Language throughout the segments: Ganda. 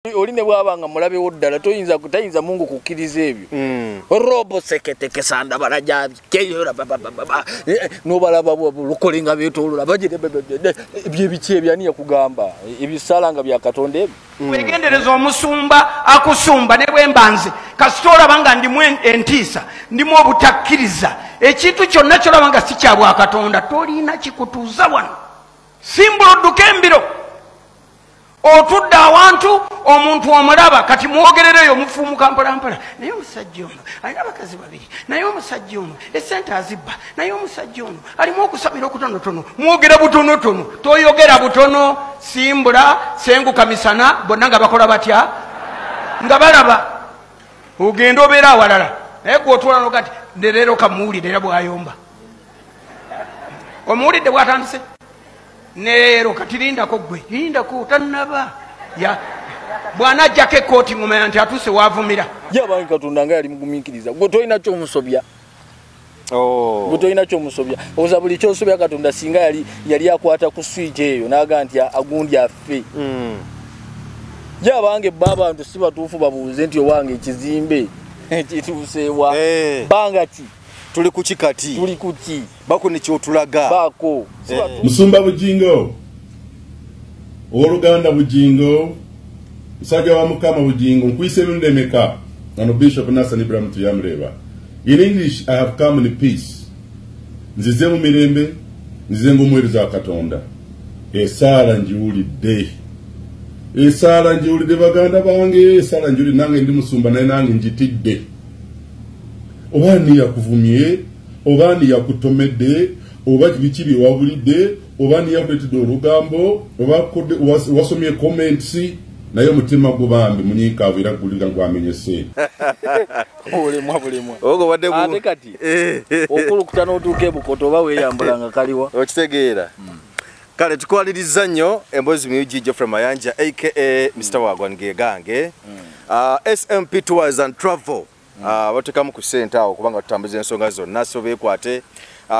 Oline bwabanga mulabe woddala tayinza Mungu kukkiriza ebyo. Robo sekete kesanda baraja keyora baba no balaba lukolinga betolula bajire bye ebyaniya kugamba ebisalanga bya Katonda ebyo. Wegendereza omusumba akusumba ne bwembanze kasitola banga ndimu entisa ndimu obutakkiriza ekintu kyonna kyolabanga si kya bwa Katonda tolina kikutuuza wano simbulo dukembiro otudde awantu omuntu omulaba kati mwogerereyo mufumu kampala naye omusajja ono alina abakazi babiri naye omusajja ono esente azibba naye omusajja ono alimu okusabira okutonotono mwogera butonotono toyogera butono simbula senguka misana bonna nga bakola batya nga balaba ogenda obeera awalala naye gwotwala nogati leero kamuwulire era bwayomba omuwulidde bwatandise Nero katirindako gwe lindako tanaba ya bwana ajjako ekkooti ngoma nti atuse wavumira yabangi Katonda nga yali mugumikiriza gwe tolina kyo musobya gwe tolina kyo musobya oza buli kyosobya Katonda singa yali akwata ku switch eyo naga nti agundi affe yabange babantu si batuufu babuuze nti owange ekizimbe kituuseewa banga ki tuli kuchikati tuli kuti bako ni kyotulaga bako Musumba Bujingo Oluganda Bujingo Musajja wa Mukama Bujingo nkwise ndemeka ano Bishop Nassan Ibrahim tuyamreba. In English I have come in peace nzize mu mirembe nzize ngo mweriza Katonda esala njiwulidde baganda bange esala njuli nange ndi musumba naye nange njitidde obani yakuvumye obani yakutomedde oba bikibi wabulidde obani yakuletedde olugambo oba wasomye comments naye mutima gubambi munyikavu era guliga ngwamenyese bulemwa ogo wadde ate kati okulukuta n'otuuka Bukoto oba weeyambulanga kaliwa okitegeera kale tukwaliriza nnyo emboozi myugi Geoffrey Mayanja aka Mr. Wagwan Gegange SMP Tours and Travel batekamu ku center awo kubanga tutambuza ensonga zonna so beekwate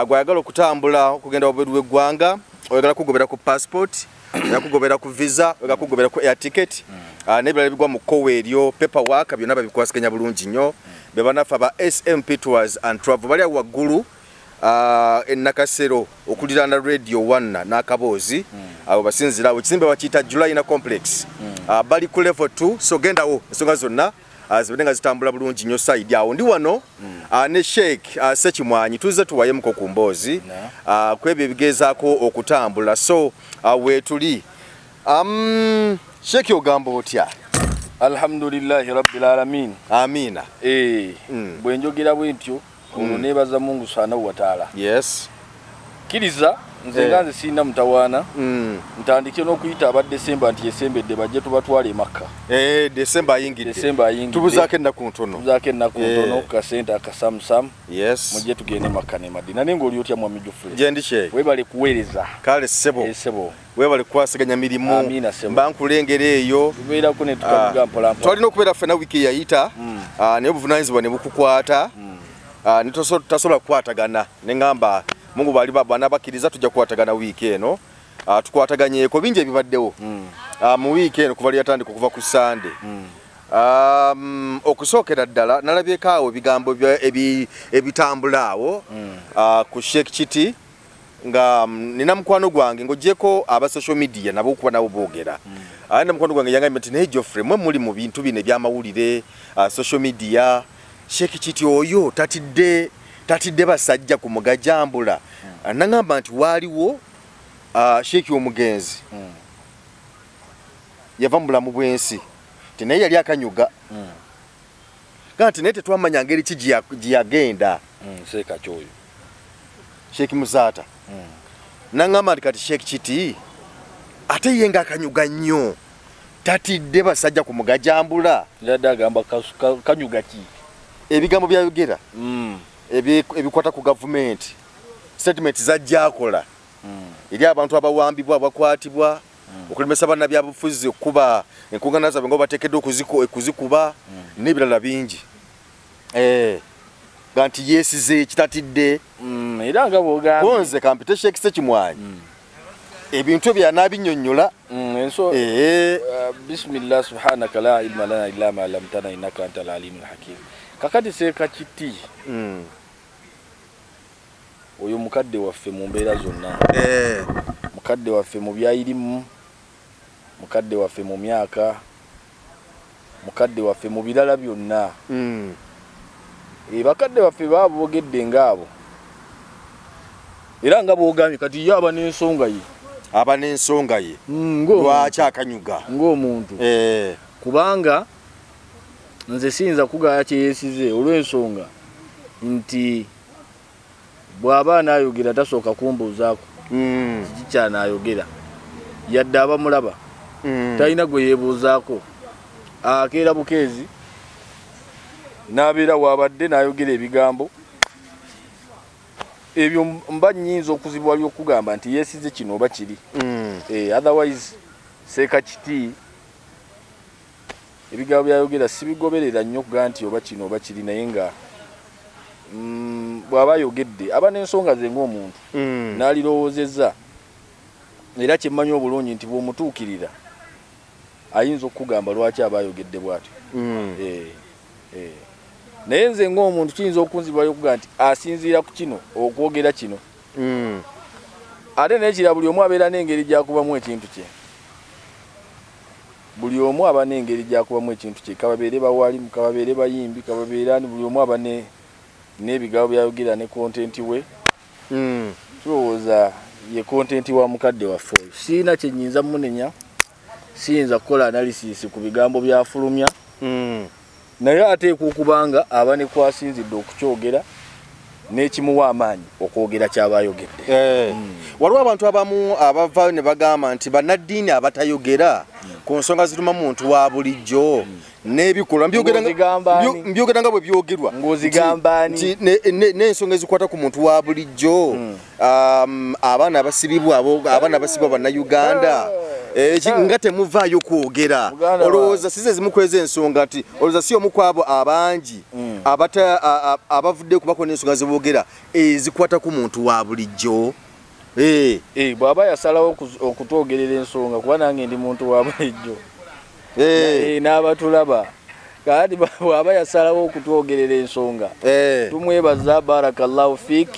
gwayagala okutambula okugenda obweru w'eggwanga oyagala kugobera ku passport yakugobera ku visa oyagala kugobera ku air ticket n'ebirala bigwa mu kowe eryo paperwork byonna babikwasikanya bulungi nnyo be banafa ba SMP Tours and Travel bali waggulu Nakasero okulirana Radio 1 n'akaboozi abo basinzira abo kizimbe bakiyita July Complex bali ku level 2 so gendawo ensonga zonna zibenga zitambula bulungi nnyo side awo ndi wano ne Sheikh Sekimwanyi tuze tuwaye muko ku mboozi kwebyo bigezaako okutambula so wetuli Sheikh ogamba otya Alhamdulillahi Rabbil Alamin amina bwenjogera bwentyo ono nebaza Mungu Subhanahu wa Ta'ala yes kiriza nze nganze sina mutawana ntandike n'okuyita aba December nti yesembedde bajje tubatwale Makka December ayingidde tubuzaake ennaku ntono ka center akasamsam yes mujje tugende Makka ne Madina nengo oli otya Mwami Geoffrey jendi Sheikh webale kuweereza kale sebo webale kwasaganya mirimu bankulengera eyo tubeera ko ne tukavuga mpola twalina okubeera fena wiki yayita ne obuvunaanyizibwa ne bukukwata nitosobola kukwatagana ne ngamba Mungu bali bana bakiriza tujja kukwatagana wiki eno tukwataganyeeko bingi ebibaddewo mu wiki eno kuva lyatandika okuva ku Sunday okusookera ddala nalabyeko awo ebigambo ebitambula awo ku Sheikh Kiti nga nina mukwano gwange ng'ogyeko aba social media nabo okuba nabo boogera na mukwano gwange yangambye nti naye Geoffrey mwe muli mu bintu bino ebyamawulire social media Sheikh Kiti oyo tatidde basajja ku mugajambula nangamba nti waliwo Sheikh omugenzi yava mu bulamu bw'ensi naye yali akanyuga kanti naye tetwamanya ngeri ki giyagenda Sheikh Muzaata nangamba nti kati Sheikh Kiti ate ye nga akanyuga nnyo tatidde basajja ku mugajambula yadde agamba kanyuga ki ebigambo byayogera ebikwata ku government statement zajjakola eri abantu abawambibwa abakwatibwa okulemesa bana byabufuzi okuba enkungana zaabwe ngo bateekeddwa okuzikuba n'ebirala bingi ganti yesize kitatidde era nga bwogamba konze kampite Sheikh Sekimwanyi ebintu byanabinyonnyola bismillah subhanaka la ilma lana illa ma 'allamtana innaka antal alimul hakim. Kakati Seeka Kiti oyo mukadde waffe mu mbeera zonna. Mukadde waffe mu byayirimu, mukadde waffe mu myaka, mukadde waffe mu birala byonna. Bakadde waffe baabogedde ngaabo. Era nga boogambye kati ye aba n'ensonga ye. Aba n'ensonga ye. Lwaki akanyuga? Ng'omuntu. Kubanga nze siyinza kugaya kyeyesize olw'ensonga nti bw'aba anaayogera tasooka kumbuuzaako kiki kyanaayogera yadde abamulaba talina gwe yeebuuzaako akeera bukeezi n'abeera waabadde n'ayogera ebigambo ebyo mba nnyinza okuzibwa ly'okugamba nti yeesize kino oba kiri. Otherwise Seeka Kiti ebigambo byayogera sibigoberera nnyo okugaa nti oba kino oba kiri, naye nga bw'aba ayogedde aba n'ensonga ze ng'omuntu n'alirowoozezza, era kyemmanyi obulungi nti bw'omutuukirira ayinza okukugamba lwaki aba ayogedde bw'atyo. Naye nze ng'omuntu kiyinza okunzibwayo okugaa nti asinziira ku kino okwogera kino. Ate n'ekira buli omu abeera n'engeri gy'akubamu ekintu kye. Buli omu aba n'engeri gy'akubamu ekintu kye, kababeere bawalimu, kababeere bayimbi, kababeera buli omu aba n'ebigambo byayogera ne kontenti we. Tulowooza ye kontenti wa mukadde waffe oyo. Siina kye nnyinza munenya, siyinza kukola analysis ku bigambo byafulumya. Naye ateekwa okubanga aba ne kwasinzidde okukyogera n'ekimuwa amaanyi okwogera ky'aba ayogedde. Waliwo abantu abamu abavaayo ne bagamba nti bannaddiini abatayogera ku nsonga zituma muntu wa bulijjo n'ebikolwa mbyogera nga bwe byogerwa ng'ozigambaani n'ensonga ezikwata ku muntu wa bulijjo, abaana abasibibwa bannayuganda nga temuvaayo kwogera. Olowooza size zimu kweza ensonga nti olowooza si omu kwabo abangi abavudde kubako n'ensonga ziboogera ezikwata ku muntu wa bulijjo. Bw'aba yasalawo okutwogerera ensonga kuba nange ndi muntu wa bulijjo n'abatulaba kati bw'aba yasalawo okutwogerera ensonga tumwebaza barakallahu fik.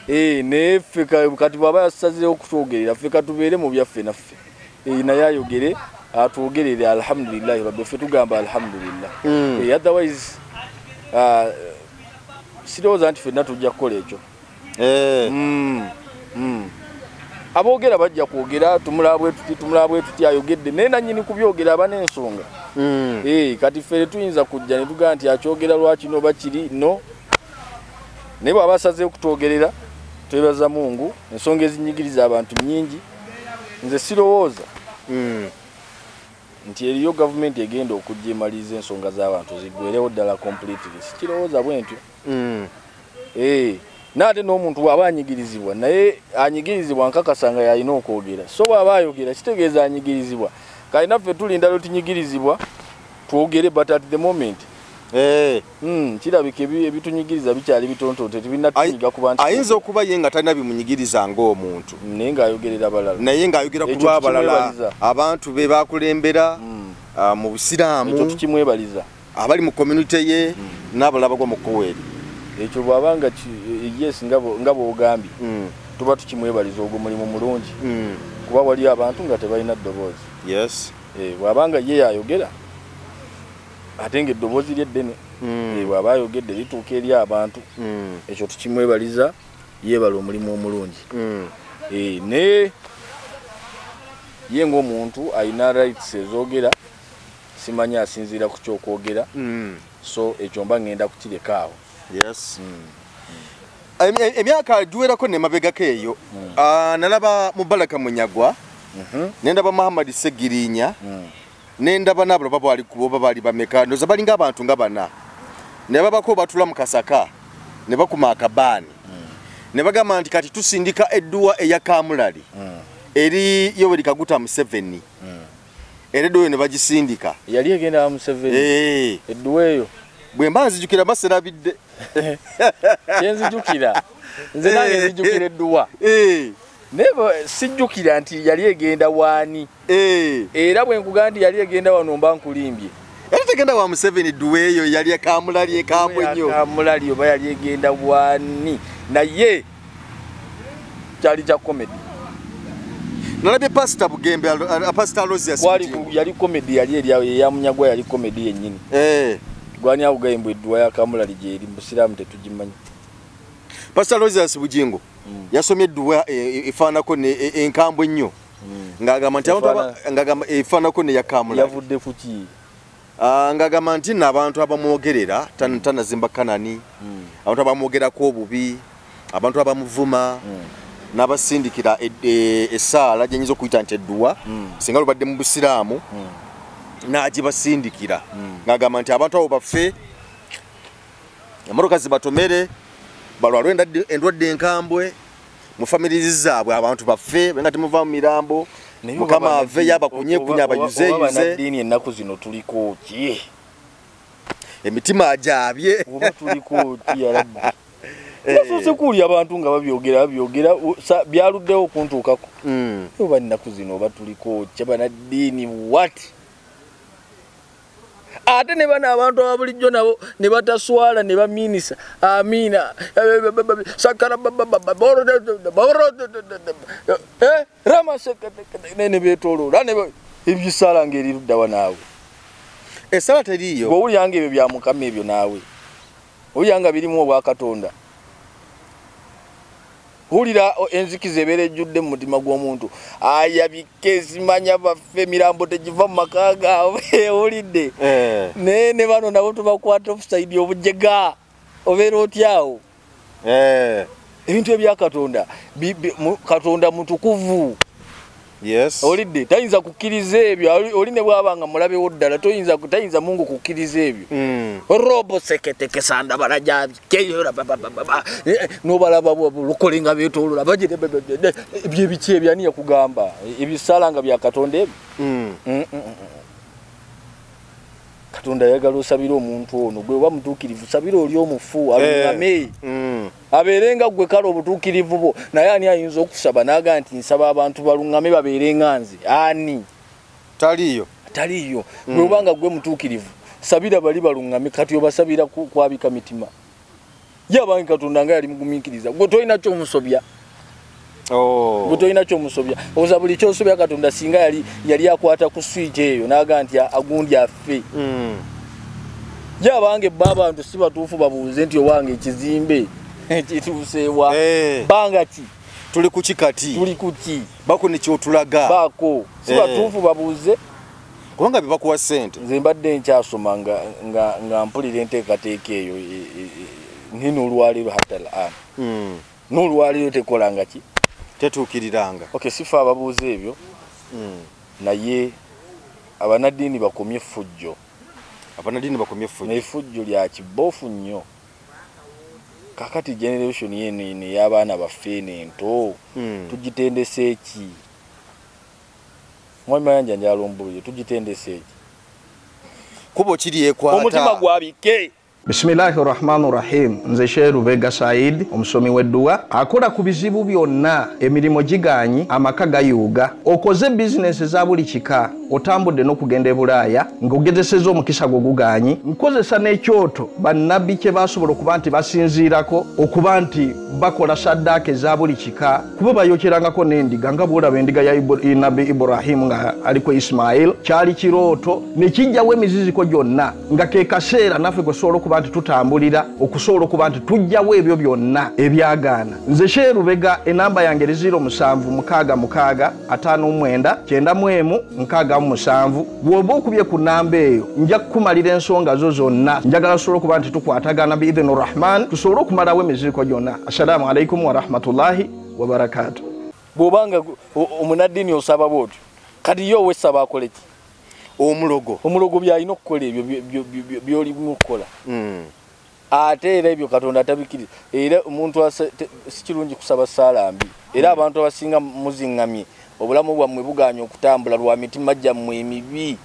Naye ffe kati bw'aba yasazirewo okutwogerera ffe katubeere mu byaffe naffe naye ayogere atwogerere alhamdulillahi rabbi, ffe tugamba alhamdulillah. Otherwise sirowooza nti ffenna tujja kukola ekyo. Aboogera bajja kwogera tumulabwe tuti ayogedde naye nannyini kubyogera aba n'ensonga. Kati ffe tuyinza kujja ne tugaa nti akyogera lwaki noba kiri no. Naye bw'aba asazeewo okutwogerera twebaza Mungu. Ensonga ezinyigiriza abantu nnyingi. Nze sirowooza nti eriyo gavumenti egenda okujja emaliriza ensonga z'abantu ziggwerewo ddala completely. Sikirowooza bwentyo. N'ate n'omuntu bw'aba anyigirizibwa naye anyigirizibwa nkakasanga yalina okwogera, so bw'aba ayogera kitegeeza anyigirizibwa. Kale naffe tulinda lwe tunyigirizibwa twogere, but at the moment kirabika ebitunyigiriza bikyali bitonto tebirina tunyiga ku bantu. Ayinza okuba ye nga talina bimunyigiriza ng'omuntu naye ng'ayogerera balala, naye ng'ayogera ku lw'abalala abantu be bakulembera mu busiraamu. Ekyo tukimwebaliza. Abali mu community ye n'abalala bagwa mu kkoweeri. Ekyo bw'abanga yes nga bw'ogambye tuba tukimwebaliza ogwo mulimu mulungi kuba wali abantu nga tebalina ddoboozi. Bw'abanga ye yayogera ate ng'eddoboozi lyeddene bw'aba ayogedde lituuka eri abantu ekyo tukimwebaliza, yeebala omulimu omulungi. Naye ye ng'omuntu alina rights ezoogera, simanyi asinziira ku kyokwogera, so ekyo mba ngenda kukireka awo. Emyaka giwerako nemabegako eyo nalaba Mubaraka Munyagwa, nendaba Muhammad Segirinya, nendaba n'abalala baali kubo baali bameka, ndoza balinga abantu nga bana. Ne babako batula mu kasaka ne bakuma akabaani. Ne bagamba nti kati tusindika edduwa eya Kamulali eri Yoweri Kaguta Museveni. Eredo ne bagisindika. Yali egenda Museveni. Edduwa eyo bwe mba nzijukira maserabidde. Kyenzi jukira. Nze nange nzijukira edduwa. nebo sijjukira nti yali egenda waani era bwe nkugaa nti yali egenda wano mba nkulimbye era tegenda wa Museveni duweeyo yali ekamulali ekambwe nnyo ekamulali oba yali egenda waani naye kyali kya comedy nalabye Pastor Bugembe Pastor Rosias yali comedy yali eya Munyagwa yali comedy yennyini gwani awugaimbwe edduwa ya kamulali gyeri mbusiraamu tetugimanyi Pastor Rosias Bujingo yasomye edduwa efaanako enkambwe ennyo ng'agamba nti abantu efaanako ne yakamulali yavudde ku ki ng'agamba nti n'abantu abamwogerera tanazimba Kanani abantu abamwogerako obubi abantu abamuvuma n'abasindikira essaala gyenyinza okuyita nti edduwa singa lubadde mu busiraamu n'agibasindikira ng'agamba nti abantu abo baffe emmotoka zibatomere balwalwe endwadde enkambwe mu famirizi zaabwe abantu baffe benga temuva mu mirambo mukama ave yabakunyekunya abayuzeyuze dini ennaku zino tuliko ki emitima ajaabye oba tuliko ki yarabbi nasoose kuwulya abantu nga babyogera byaluddewo okuntuukako oba ennaku zino oba tuliko ki banaddiini what ate ne bana abantu ababulijjo nabo ne bataswala ne baminisa amina sakara rama ne betoloola ebisala ngeri luddawa naawe essala teriiyo bw'owulyanga ebyo bya mukama ebyo naawe owulyanga birimu obwa Katonda hulira enzikiza ebeera ejjudde mu mutima gw'omuntu ayabike zimanya baffe emirambo tegiva mu maka gaabwe owulidde ne bano nabo tubakwata offside obujega obeera otyawo ebintu ebya Katonda Katonda mutukuvu yes olidde tayinza kukkiriza ebyo oli ne bwabanga mulabewo ddala tayinza Mungu kukkiriza ebyo robo seketeke sanda barajabi keyora nobalaba lukolinga betolula bajire byebiki ebyani yakugamba ebisala nga bya Katonda ebyo Katonda yagala osabira omuntu ono gwe oba mutuukirivu sabira oli omufu alungame abeerenga gwe kale obutuukirivu bwo naye ani ayinza okusaba n'aga nti nsaba abantu balungame babeerenga nze ani taliyo gwe obanga gwe mutuukirivu sabira bali balungame kati obasabira kwabika mitima ye abange Katonda nga yali mugumiikiriza gwe tolina kyomusobya oza buli kyosobya Katonda singa yali akwata ku switch eyo n'aga nti agundi affe ye abange abantu si batuufu babuuze nti owange ekizimbe kituuseewa banga ki tuli ku kikati tuli kuki bako ne kyotulaga bako si batuufu babuuze kubanga bibakuwa ssente nze mbadde nkyasoma nga mpulira enteekateeka eyo nino olwaleero hatala n'olwaleero tekolanga ki tetuukiriranga sifa ababuuza ebyo naye abanaddiini bakomye effujjo n'effujjo lya kiboofu nnyo kakati generation yeno ey'abaana baffe n'ento tugitendesa eki mwami Mayanja njala ombulire tugitendesa eki kubo kiri ekwata omutima gwabike Bismillahirrahmanirrahim. Nze Sheikh Rubega Said omusomi w'edduwa akola ku bizibu byonna emirimu giganyi amaka gayuuga okoze bizinesi za buli kika otambudde n'okugenda e Bulaaya ng'ogezesezza omukisa gwo guganyi nkozesa n'ekyoto bannabbi kye basobola okuba nti basinziirako okuba nti bakola saddaaka eza buli kika kuba bayokyerangako n'endiga nga bw'olaba endiga ya nabbi Ibrahim nga aliko Ismail kyali kirooto ne kijjawo emiziziko gyonna nga ke kaseera naffe gwe sobola okuba nti tutambulira okusobola okuba nti tujjawo ebyo byonna ebyagaana. Nze Sheikh Rubega enamba yange 0756599197 bw'oba okubye ku namba eyo nja kukumalira ensonga zo zonna njagala tusobole okuba nti tukwatagana biidhini rahman tusobole okumalawo emiziriko gyonna. Assalamu alaikum warahmatullahi wabarakatuh. Bw'obanga omunaddiini osaba bw'otyo kati yo wesaba akole ki omulogo byalina okukola ebyo byolimu okukola ate era ebyo Katonda atabikiriza era omuntu si kirungi kusaba ssaala mbi era abantu abasinga muziŋŋamye obulamu bwammwe buganya okutambula lwa mitima gyammwe emibi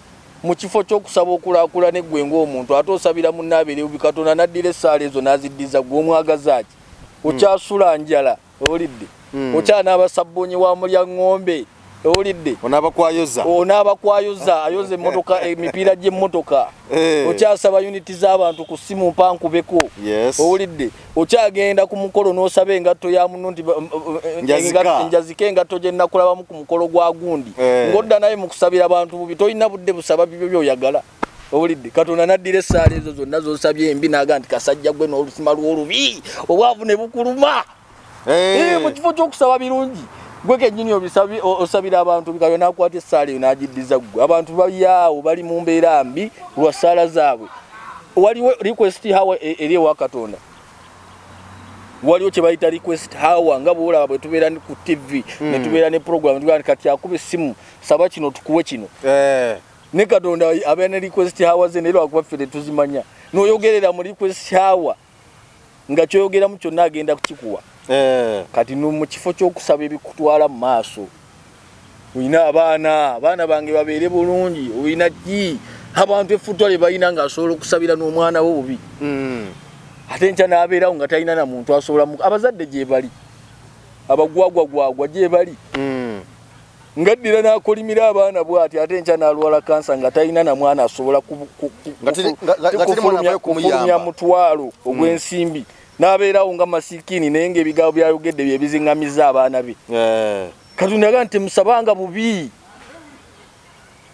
mu kifo ky'okusaba okulaakulana eggwe ng'omuntu ate osabira munnaabeerewo Katonda n'addira essaala ezo n'aziddiza gwe omwagaza ki okyasula njala olidde okyana abasabunyi wa mulya ng'ombe owulidde onaabakwayuza ayoza emmotoka emipiira gy'emmotoka okyasaba uniti z'abantu ku ssimu mpankubeko owulidde okyagenda ku mukolo n'osaba engatto ya muno nti njazike engatto gye nnakulabamu ku mukolo gwa gundi ng'odda naye mu kusabira abantu bubi tolina budde busaba bibyo by'oyagala owulidde Katonda naddira essaala ezo zonna z'osabye embi n'aga nti kasajja gwe n'olusima lw'olubi obwavu ne bukuluma mu kifo ky'okusaba birungi gwe kennyini osabira abantu bikayo nakwata essaala eyo n'agiddiza ggwe abantu bayaawo bali mu mbeera mbi lwa ssaala zaabwe waliwo request hawa eri ewa Katonda waliwo kye bayita request hawa nga bwolaba bwe tubeera ku TV ne tubeera ne program tugaa kati akuba essimu saba kino tukuwe kino ne Katonda abeera ne request hawa ze nero akuba ffe tetuzimanya n'oyogerera mu request hawa nga kyoyogeramu kyonna agenda kukikuwa kati no mu kifo ky'okusaba ebikutwala mu maaso oyina abaana bange babeere bulungi oyina ki abantu effuttwa lye balina ng'asobola okusabira n'omwana we bubi ate nkya n'abeerawo nga talina na muntu asobola abazadde gye bali abagwagwagwagwa gye bali ngaddira n'akolimira abaana bw'ati ate nkya n'alwala kansa nga talina na mwana asobola kufulumya mutwalo ogw'ensimbi n'abeerawo nga masikini naye ng'ebigambo byayogedde bye biziŋŋamiza abaana be Katonda yagaa nti temusabanga bubi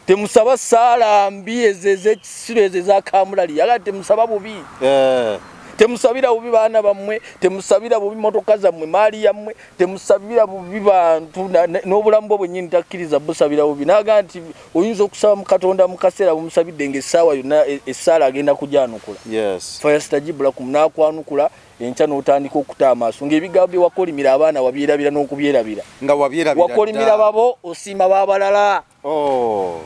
temusaba ssaala mbi ez'ekisiro ezo ezakamulali yagaa nti temusaba bubi temusabira bubi baana bammwe temusabira bubi motoka zammwe maali yammwe temusabira bubi bantu n'obulamu bwo bwennyini takkiriza busabira bubi n'agaa nti oyinza okusaba mu Katonda mu kaseera bwemusabidde ng'essaawa yonna essaala agenda kujyanukula fayastajibu lakum n'akwanukula enkya n'otandika okuta amaaso ng'ebigambo bye wakolimira abaana wabyerabira n'okubyerabira wakolimira babo osiima b'abalala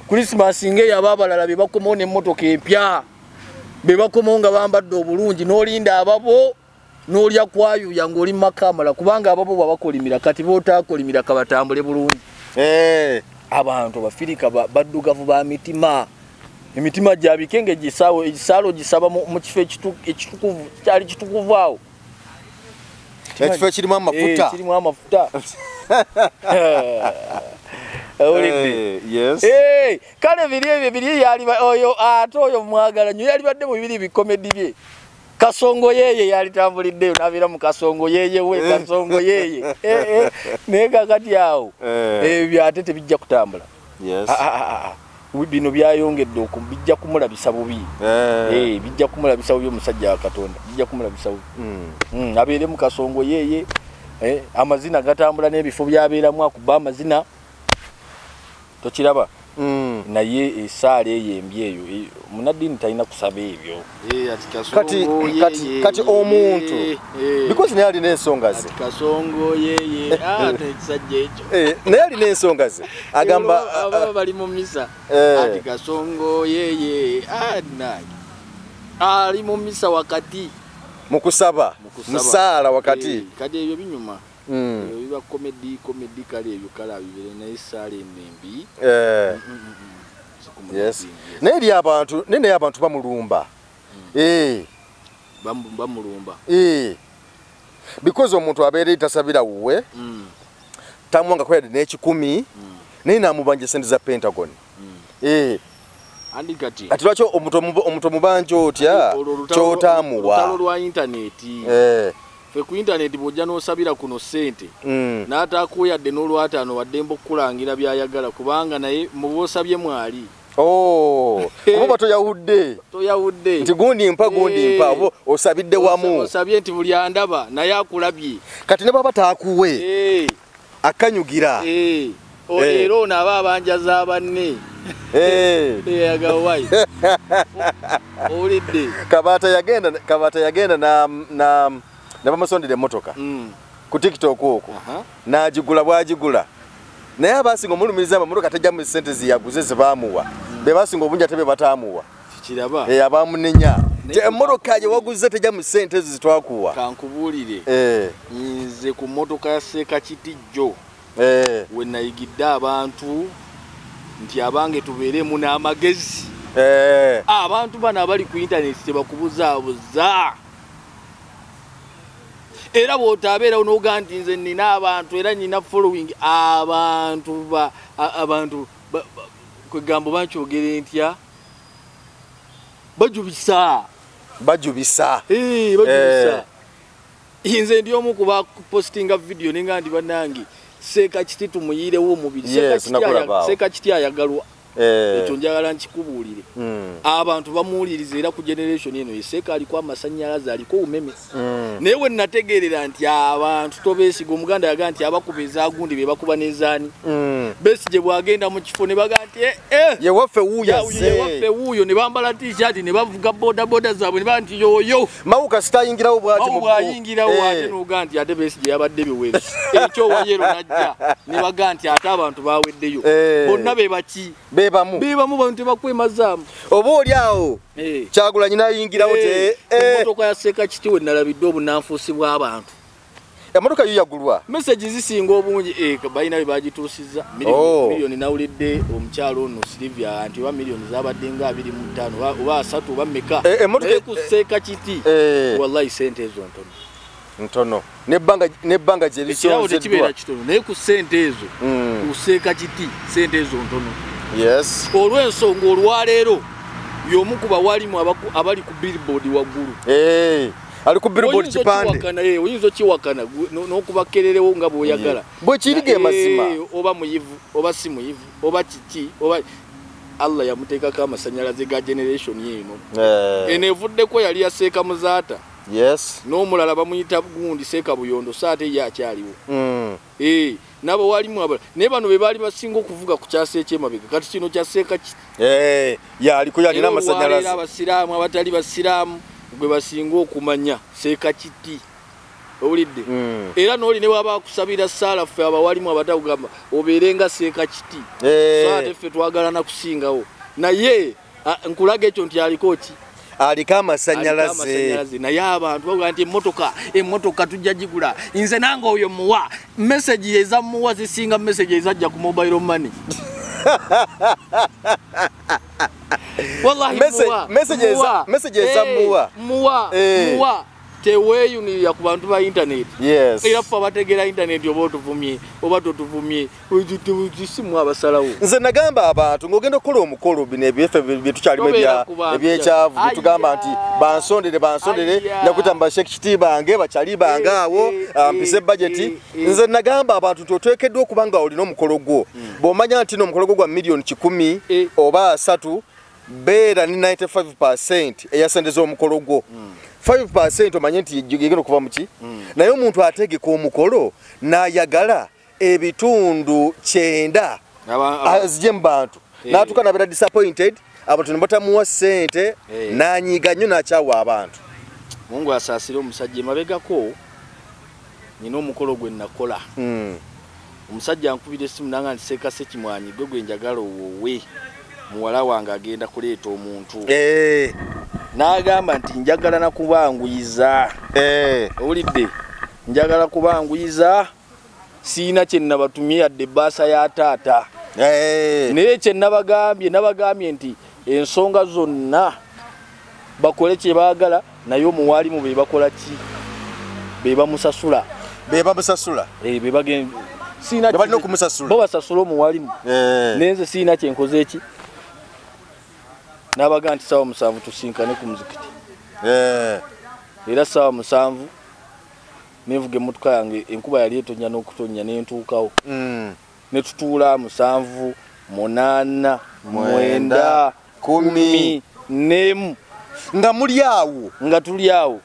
Christmas ng'eyo ab'abalala be bakomawo n'emmotoka empya be bakomawo nga bambadde obulungi n'olinda ababo n'olya kwayuya ng'oli mu maka amala kubanga ababo babakolimira kati b'otaakolimira kabatambule bulungi abantu bafirika baddugavu ba mitima emitima gyabike ng'egisaalo gisaba mu kifo ekitukuvu kyali kitukuvu awo ekifo kirimu amafuta kale biri ebyo biri yali oyo ate oyo mwagala nnyo yali badde mu bibiri bikomedi bye Kasongo yeye yalitambuliddeyo n'abeera mu Kasongo yeye Kasongo yeye naye kakati awo ebyo ate tebijja kutambula bino byayongedde bijja kumulabisa bubi bijja kumulabisa bubi omusajja wa Katonda bijja kumulabisa bubi abeere mu Kasongo yeye amazina gatambula n'ebifo byabeeramu akuba amazina tokiraba naye essaala eyo embi eyo munaddiini talina kusaba ebyo kati omuntu because naye alina ensonga ze Kasongo yeye ekisajja ekyo naye alina ensonga ze agamba ababa bali mu misa ati Kasongo yeye ali mu misa wakati mu kusaba musaala wakati kati ebyo binyuma biba komedi kale ebyo kala bibere naye essaala embi naye abantu bamulumba bamulumba because omuntu abeera tasabira wuwe tamuwanga kweyadde n'ekikumi naye namubanja sente za Pentagon ati lwaki omuntu omubanja otya kyotamuwa olutalo lwa intaneti fe ku intaneti bw'ojja n'osabira kuno ssente n'ataakuweyadde n'olwataano wadde mbokulangira byayagala kubanga naye mu boosabye mwali kuba toyawudde nti gundi mpa osabidde wamu osabye nti buli andaba naye akulabye kati ne baba taakuwe akanyugira era ono aba abanjaza banne agawayi owulidde Kabaata yagenda nabamusondera emmotoka ku TikTok okwo n'agigula bw'agigula naye abasinga omulumiriza amamotoka tajjamu ssente ziyaguze zebamuwa be basinga obungi ate be bataamuwa kiraba abamunenya emmotoka gye waguze tajjamu ssente ezo zitwakuwa kankubuulire nze ku mmotoka ya Seekakitijjo we nayigidde abantu nti abange tubeeremu n'amagezi abantu bano abali ku intaneti tebakubuzaabuza era bw'otabeera onoga nti nze nina abantu era nina following abantu kwegambo bakyogere ntya bajubisa nze ndi omu kuba postinga video ninga ndi banange Seeka Kiti tumuyirewo omubiri Seeka Kiti ayagalwa ekyo njagala nkikubuulire abantu bamuwuliriza era ku generation eno Seeka aliko amasannyalaze aliko umeme naye we nategeerera nti abantu tobeesiga omuganda yaga nti abakuba ezaagundi be bakuba n'ezaani Besigye bwagenda mu kifo ne baga nti yewaffe wuuyo ne bambala t-shirt ne bavuga bodaboda zaabwe ne baga nti yoyo mawuka sitayingirawo bwati bwayingirawo ate noga nti ate Besigye yabadde biwere ekyo wayero najja ne baga nti ate abantu baweddeyo bonna be baki bebamu bantu tebakwemazaamu oba oli awo Kyagulanyi nayingirawo te emmotoka ya Seeka Kiti we nalabidde obunanfuusi bw'abantu emotoka yiyagulwa message zisinga obungi balina be bagituusizza miliyoni nawulidde omukyalo ono Silvia nti oba miliyoni zabadde nga 25 oba 3 oba mmeka ku Seeka Kiti wallahi sente ezo ntono nebbanga ekirawo tekibeera kitono naye ku sente ezo ku Seeka Kiti sente ezo ntono olw'ensonga olwaleero y'omu ku bawalimu abali ku billboard waggulu ali ku billboard kipande oyinza okiwakana n'okubakererewo nga bw'oyagala bwekiriga amazima oba muyivu oba si muyivu oba kiki oba Allah yamuteekako amasannyalaze ga generation yeeno eno evuddeko yali ya Seeka Muzaata n'omulala bamuyita gundi Seeka Buyondo saate ye akyaliwo nabo walimu abala naye bano be baali basinga okuvuga ku kyasa ekyemabega kati kino kya Seeka Kiti yaliko yalina amasannyalaze abasiraamu abatali basiraamu gwe basinga okumanya Seeka Kiti owulidde era n'oli ne bwaba akusabira ssaala ffe abawalimu abatagamba obeerenga Seeka Kiti saate ffe twagala na kusingawo naye nkulaga ekyo nti aliko ki aliko amasannyalaze naye abantu bavuga nti emmotoka tujja gigula nze nange oyo muwa message ezamuwa zisinga message ezajja ku mobile money wallahi message ezamuwa muwa teweeyunirira ku bantu ba internet era ffe abategeera internet oba otuvumye oba totuvumye zisimu abasalawo nze nagamba abantu ng'ogenda okukola omukolo bino ebyeffe byetukyalimu ebyekyavu tugamba nti bansondere nakutamba Sheikh Kiti bange bakyali bange awo mpise budget nze nagamba abantu nti otwekeddwa okuba nga olina omukolo gwo bw'omanya nti n'omukolo gwo gwa miliyoni 10 oba 3 beera ni 95% eyasendeza omukolo gwo 5% omanye nti yegenda okuva muki naye omuntu ategeka omukolo n'ayagala ebitundu 9 azije mu bantu n'atuuka nabeera disappointed abantu ne batamuwa ssente n'anyiiga nnyo n'akyawa abantu Mungu asaasire omusajja emabegako nina omukolo gwe nakola omusajja ankubira essimu nanga nti Seeka Ssekimwanyi gwe njagala owowe muwala wange agenda kuleeta omuntu n'agamba nti njagala nakubanguyiza owulidde njagala kubanguyiza siina kye nabatumye yadde ebbaasa ya taata naye kye nabagambye nti ensonga zonna bakole kye baagala naye omuwalimu be bakola ki be bamusasula bo basasula omuwalimu nenze siina kyenkoze eki n'abaga nti sawa 7 tusinkane ku muzikiti era sawa 7 nevuga emmotoka yange enkuba yali etonya n'okutonya nentuukawo ne tutuula 7 8 9 10 nemu nga muli awo nga tuli awo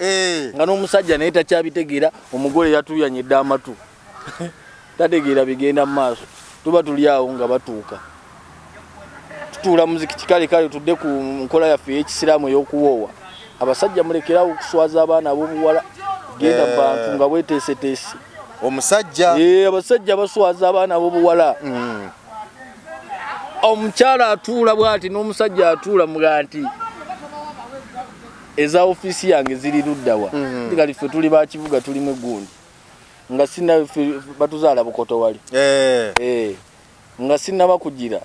nga n'omusajja naye takyabitegeera omugole yatuyanyidde amatu tategeera bigenda mu maaso tuba tuli awo nga batuuka tutuula muzikiti kale tudde ku nkola yaffe ey'ekisiraamu ey'okuwoowa abasajja mulekerawo okuswaza abaana ab'obuwala genda mu bantu nga bweteeseteese omusajja abasajja baswaza abaana ab'obuwala omukyala atuula bw'ati n'omusajja atuula muga nti eza ofisi yange ziri luddawa kali ffe tuli bakivuga tulimu egundi nga sinna batuzaala bukoto wali nga sinna bakugira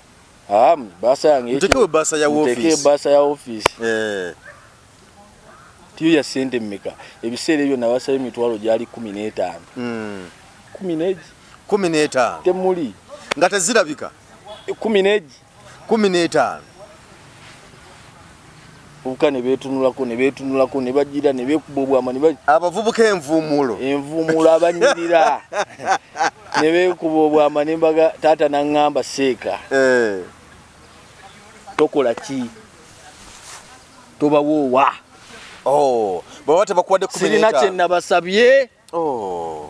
basa yange ntekewe basa ya office basa ya office tiyo ya sente mmeka ebiseera ebyo nabasaba emitwalo gyali 15 15 temuli nga tezirabika 15 uka ne betunulako ne bajira ne bekuba obwama abavubuka envumulo abanyirira ne bekuba obwama ne mbaga taata nangamba seeka tokola ki tobawoowa baba tebakuwadde 15 sirina kye nabasabye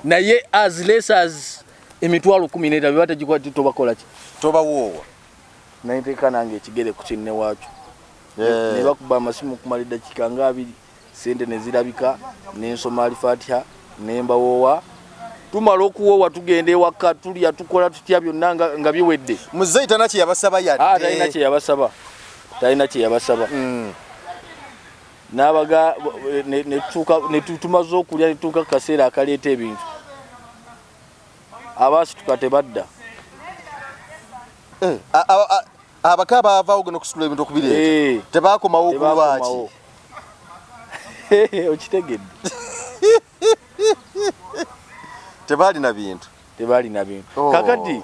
naye as less as emitwalo 15 beba tegikwati tobakola ki tobawoowa naiteeka nange ekigere ku kinne waakyo ne bakuba amasimu kumala eddakiika nga 2 sente ne zirabika n'ensoma Al-Fatiha ne mbawoowa tumala okuwoowa tugenda ewaka tulya tukola tutya byonna nga biwedde muzeyi talina kye yabasaba yadde talina kye yabasaba n'abaga ne tumaze okulya ne tutuuka ku kaseera akaleeta ebintu abaasituka tebadda abaka baavaawo gena okusitula ebintu okubireeta tebaakomawo okulwaki okitegedde tebaalina bintu kakati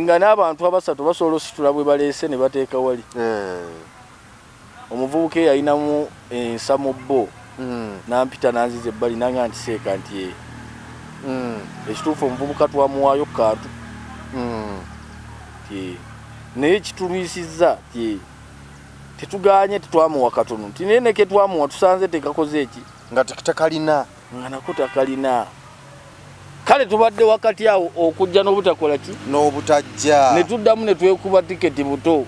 nga n'abantu abasatu basobola ositula bwe baleese ne bateeka wali omuvubuka yalinamu ensa mu bbo nampita nanziza ebbali nanga nti seeka nti ekituufu omuvubuka twamuwaayo kantu naye kitulwisizza tetuganye tetwamuwa katono nti naye neke twamuwa tusanze tekakoze eki nga tekalina nga nako takalina kale tubadde wakati awo okujja n'obutakola ki n'obutajja ne tuddamu ne twekuba tiketi buto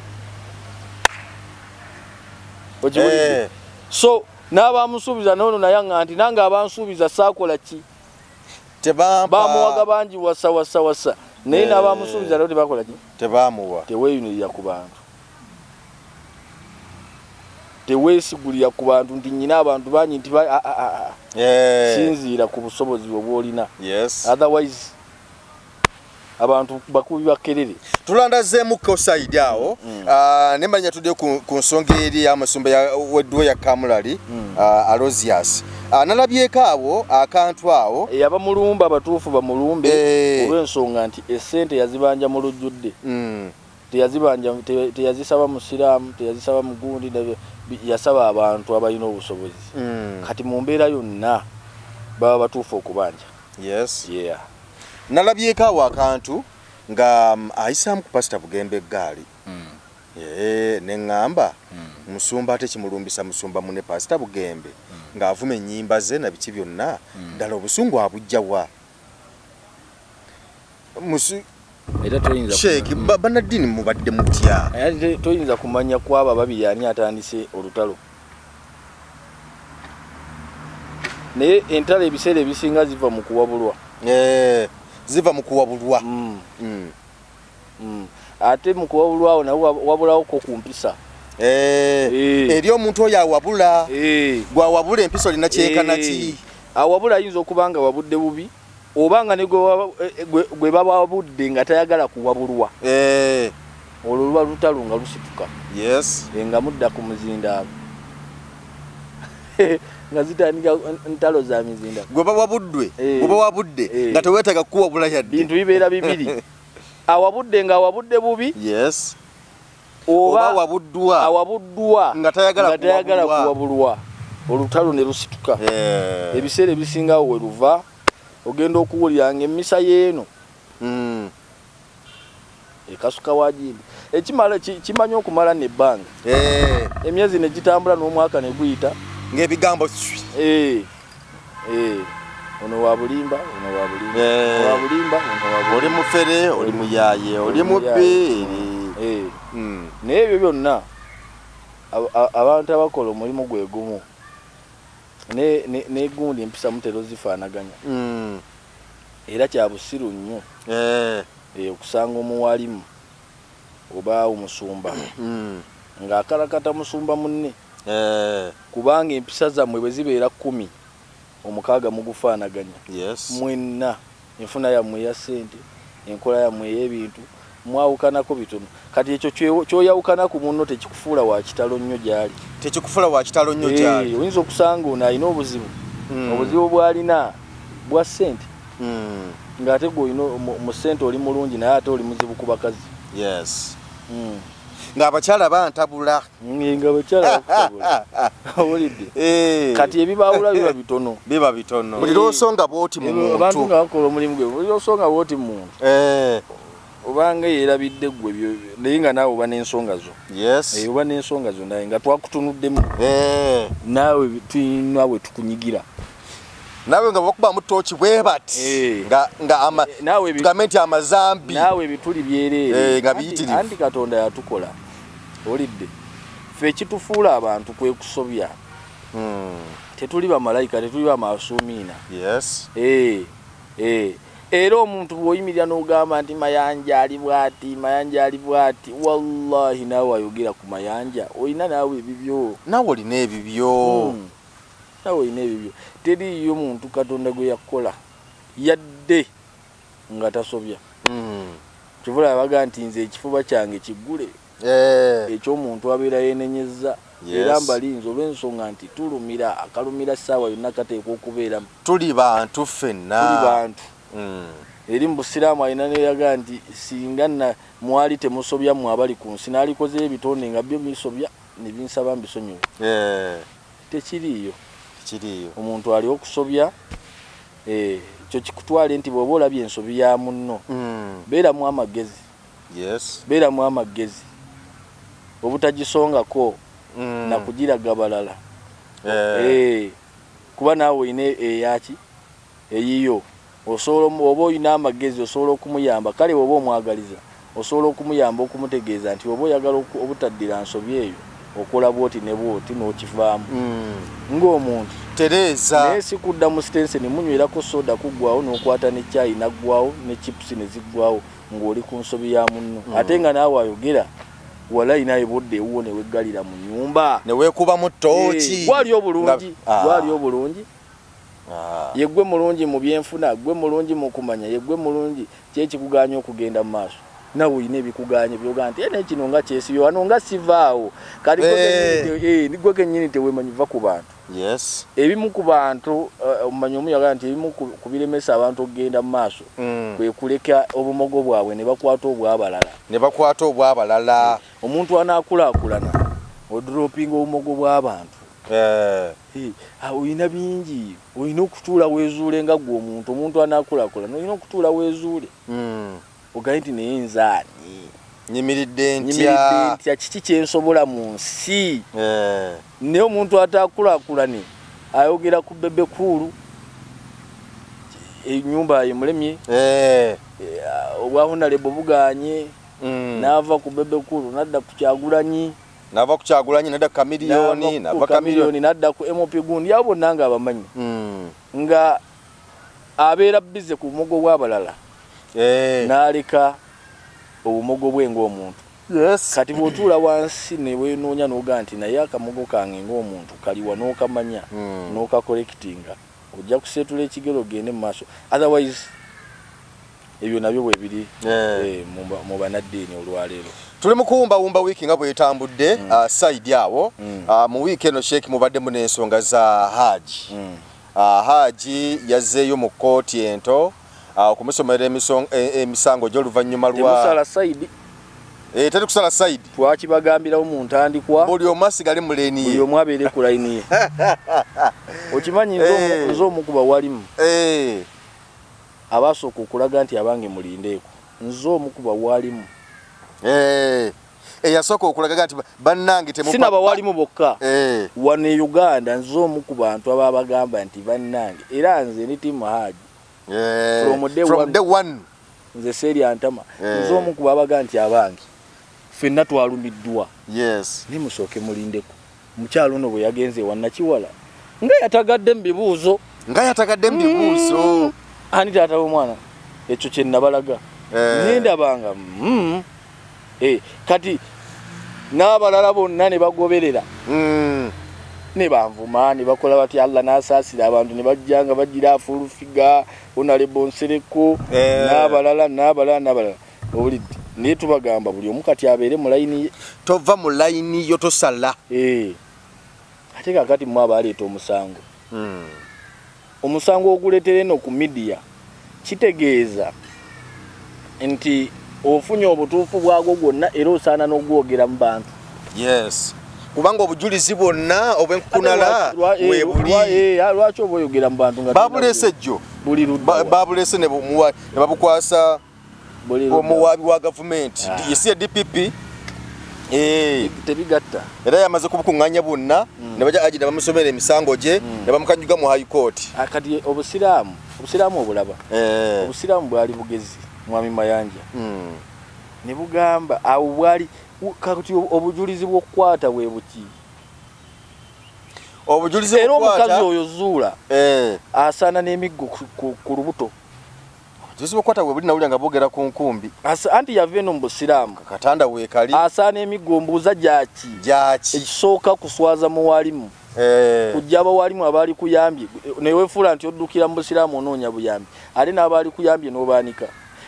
so n'abamusuubiza nono naye nga nti nange abansuubiza saakola ki bamuwaga bangi wasa naye n'abamusuubiza leo tebakola ki tebamuwa teweeyunirira ku bantu teweesigulira ku bantu nti nyina abantu banyi nti sinziira ku busobozi obwolina otherwise abantu bakubi bakerere tulandazeemu kosaidi awo nemanya tudde ku nsonga eri amasumba weddwe ya Kamulali Aloysius nalabyeko awo akantu awo abamulumba abatuufu bamulumbe olw'ensonga nti essente yazibanja mu lujjudde teyazisaba musiraamu teyazisaba mugundi yasaba abantu abalina obusobozi kati mu mbeera yonna baba batuufu okubanja nalabyeko awo akantu nga ayisaamu ku Pastor Bugembe eggaali neŋŋamba musumba ate kimulumbisa musumba mune Pastor Bugembe ng'avuma ennyimba ze na biki byonna ddala obusungu abujjawa Sheikh Banadini mubadde mutya toyinza kumanya kwaba babiri ani atandise olutalo naye entalo ebiseera ebisinga ziva mu kuwabulwa ate mu kuwabulwawo nawo wabulawo ko kumpisa eri omuntu oyo awabula gwawabula empisa olina kyekana ki awabula ayinza okubanga wabudde bubi obanga ne gwe bababudde nga tayagala kuwabulwa olwo luba lutalo nga lusituka nga mudda ku muzindaalo nga zitandika ntalo za mizinda gwe bababudde nga teweetaga kuwabula yadde bintu bibeera bibiri awabudde nga awabudde bubi oba awabuddwa nga tayagala kuwabulwa olutalo ne lusituka ebiseera ebisingawo we luva ogenda okuwulira ng'emmisa y'eno ekasuka wagimbi kimanya okumala nebbanga emyezi ne gitambula n'omwaka ne guyita ng'ebigambo ono wabulimba oli mufere oli muyaye oli mubbeeri naye ebyo byonna abantu abakola omulimu gwe gumu negundi empisa mutero zifaanaganya era kya busiru nnyo okusanga omuwalimu oba omusumba ng'akalakata musumba munne kubanga empisa zammwe bwe zibeera 10 omukaaga mugufaanaganya mwenna enfuna yammwe eya ssente enkola yammwe ey'ebintu mwawukanako bitono kati ekyo kyoyawukana ku munno tekikufuula wa kitalo nnyo gyali tekikufula wa kitalo nnyo gyali oyinza okusanga ono alina obuzibu obuzibu bw'alina bwa ssente ng'ate gwe olina mu ssente oli mulungi naye ate oli muzibu ku bakazi yes ng'abakyala bantabula nga bakyala bakutabula awulidde kati ebibaawula biba bitono buli lwosonga bw'oti mu muntu abantu nga bakola omulimu gwe buli lwosonga bw'oti mu muntu obanga yeerabidde gwe naye nga naawe oba n'ensonga zo oba n'ensonga zo naye nga twakutunuddemu naawe tulina bwe tukunyigira nawe nga bakubamu tooki bwe bati tugambe nti amazambi naawe ebituli byereere nga biyitirivu anti Katonda yatukola olidde ffe ekitufuula abantu kwe kusobya tetuli bamalayika tetuli bamasuumiina era omuntu bw'oyimirira n'ogamba nti mayanja ali bw'ati wallahi naawe ayogera ku mayanja olina naawe ebibyo olina ebibyo teriyo muntu Katonda gwe yakola yadde nga tasobya kivula abaga nti nze ekifuba kyange kiggule ekyomuntu abeera yeenenyezza era mbalinzi olw'ensonga nti tulumira akalumira ssaawa yonna kateekwa okubeera tuli bantu ffenna eri mu busiraamu alina neyaga nti singa mwali temusobya mwe abali ku nsi n'alikozeyo ebitonde nga byo bisobya ne binsaba mbisonyiwe tekiriiyo omuntu ali okusobya kyo kikutwale nti bw'oba olabye ensobi ya munno beeramu amagezi obutagisongako nakugiraga balala kuba naawe olina eyaki eyiyo oba olina amagezi osobola okumuyamba kale bw'oba omwagaliza osobola okumuyamba okumutegeeza nti oba oyagala obutaddira nsobi eyo okola bwoti ne bwoti n'okivaamu ng'omuntu Tereza naye sikudda mu sitense ne munywerako soda kuggwawo n'okwata ne chai naggwawo ne chips ne ziggwawo ng'oli ku nsobi ya munno ate nga naawe ayogera walayi naye budde ewuwo ne weggalira mu nnyumba ne weekuba mu ttooki gwali obulungi yeggwe mulungi mu byenfuna gwe mulungi mu kumanya yeggwe mulungi kyekikuganya okugenda mu maaso nawe olina ebikuganye byoga nti ene kino nga kyesiyo wano nga sivaawo kati gwe kennyini tewemanyiva ku bantu ebimu ku bantu omumanyi omuyaga nti ebimu ku biremesa abantu okugenda mu maaso kwe kuleka obumogo bwabwe ne bakwata obw'abalala omuntu anaakulaakulana odropinga obumogo bw'abantu olina bingi olina okutuula weezuule nga gwe omuntu anaakulaakulana olina okutuula weezuule ogaye nti naye nzaani nyimiridde ntya kiki kyensobola mu nsi naye omuntu ataakulaakulane ayogera ku bebe kuulu ennyumba yemulemye obwahonalebo buganye n'ava ku bebe kuulu nadda ku Kyagulanyi nadda ku Kamiliyoni nadda ku MOP gundi abo bonna nga abamanyi nga abeera bize ku bumogo bw'abalala n'aleka obumogo bwe ng'omuntu kati bw'otuula wansi ne weenoonya n'oga nti naye akamogo kange ng'omuntu kaliwa n'okamanya n'okakolekitinga ojja kuseetula ekigero ogende mu maaso otherwise ebyo nabyo bwe biri mu banaddiini olwaleero tuli mu kuwumbawumba wiiki nga bwetambudde saidi awo mu wiiki eno sheeki mubaddemu n'ensonga za Hajji Hajji yazzeeyo mu kkooti ento okumusomera emisango gy'oluvannyuma temusala saidi teri kusala saidi twakibagambirawo mu ntandikwa buli omu asigale muleniye buli omu abeere ku layini ye okimanyi nze omu ku bawalimu abasooka okulaga nti abange mulindeeko nze omu ku bawalimu eyasooka okulaga nti bannange sina bawalimu bokka wano e Uganda nze omu ku bantu ababagamba nti bannange era nze ni timu Hajji from day one nze Seri Antama nze omu ku babaga nti abange ffenna twalumiddwa nimusooke mulindeko mukyalo ono bwe yagenze wannakiwala nga yatagadde mu bibuuzo ani taata w'omwana ekyo kye nabalaga nendabanga kati n'abalala bonna ne bagoberera ne banvuma ne bakola bati Allah n'asaasira abantu ne bajjanga bagira afulufiga onalebo nsereko n'abalala obulidde naye tubagamba buli omu kati abeere mu layini ye. Tova mu layini yo tosala. Ate kakati mwe abaleeta omusango. Omusango oguleetera eno ku media kitegeeza nti ofunye obutuufu bwagwo gwonna era osaana n'ogwogera mu bantu. Yes. Kubanga obujulizi bwonna obwenkunala webuli. Lwaki oba oyogera mu bantu nga babulese jjo babulese ne babukwasa omuwaabi wa gavumenti yesi ya DPP tebigatta era yamaze kubukuŋŋaanya bwonna ne bajja agenda bamusomera emisango gye ne bamukanyuga mu high court. Kati obusiraamu obulaba obusiraamu bwali bugezi mwami Mayanja ne bugamba awo bwali kati obujulizi bw'okukwata bwe buki obujulizi era omukazi oyo zuula asaana n'emiggo ku lubuto. Obujulizi bw'okukwata bwe buli nawulira nga boogera ku nkumbi anti yava eno mu busiraamu katanda weekali asaana emiggo mbuuza gyaki ekisooka kuswaza mu walimu kujja abawalimu abaali kuyambye neweefuula nti oddukira mu busiraamu onoonya buyambi ate n'abaali kuyambye n'obaanika.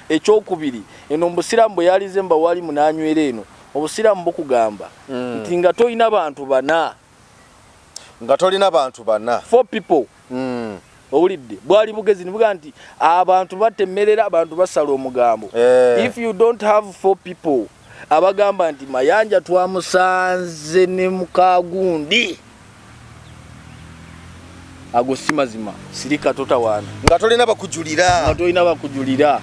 Ekyokubiri eno mu busiraamu bwe yalize mu bawalimu n'anywera eno obusiraamu bukugamba nti nga tolina bantu bana 4 people owulidde bwali bugezi nibuga nti abantu batemerera abantu basala omugambo. If you don't have 4 people abagamba nti Mayanja twamusanze ne mukagundi ago si mazima sirika totawana nga tolina bakujulira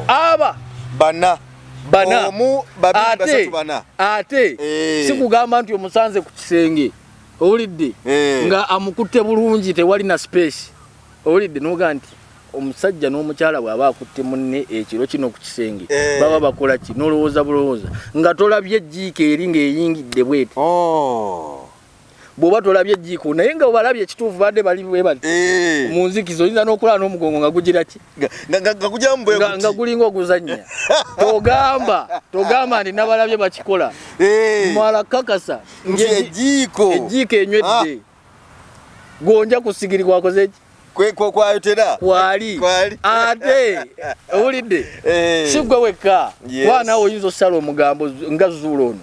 aba bana omu babiri basatu bana ate sikugamba nti omusanze ku kisenge owulidde nga amukutte bulungi tewali na space owulidde noga nti omusajja n'omukyala bw'aba akutte munne ekiro kino ku kisenge baba bakola ki n'olowooza bulowooza nga tolabye ejjiiko eri ng'eyingidde bweti bw'oba tolabye ejjiiko naye nga obalabye ekituufu badde bali bwe bati mu nzikizo oyinza n'okulaba n'omugongo nga gugira ki nga gulinga oguzannya togamba nti nabalabye bakikola mwala kakasa ejjiiko enywedde gonja kusigiri kwakoze ki kwayotera kwali ate owulidde si gwe wekka wana oyinza osala omugambo nga zuula ono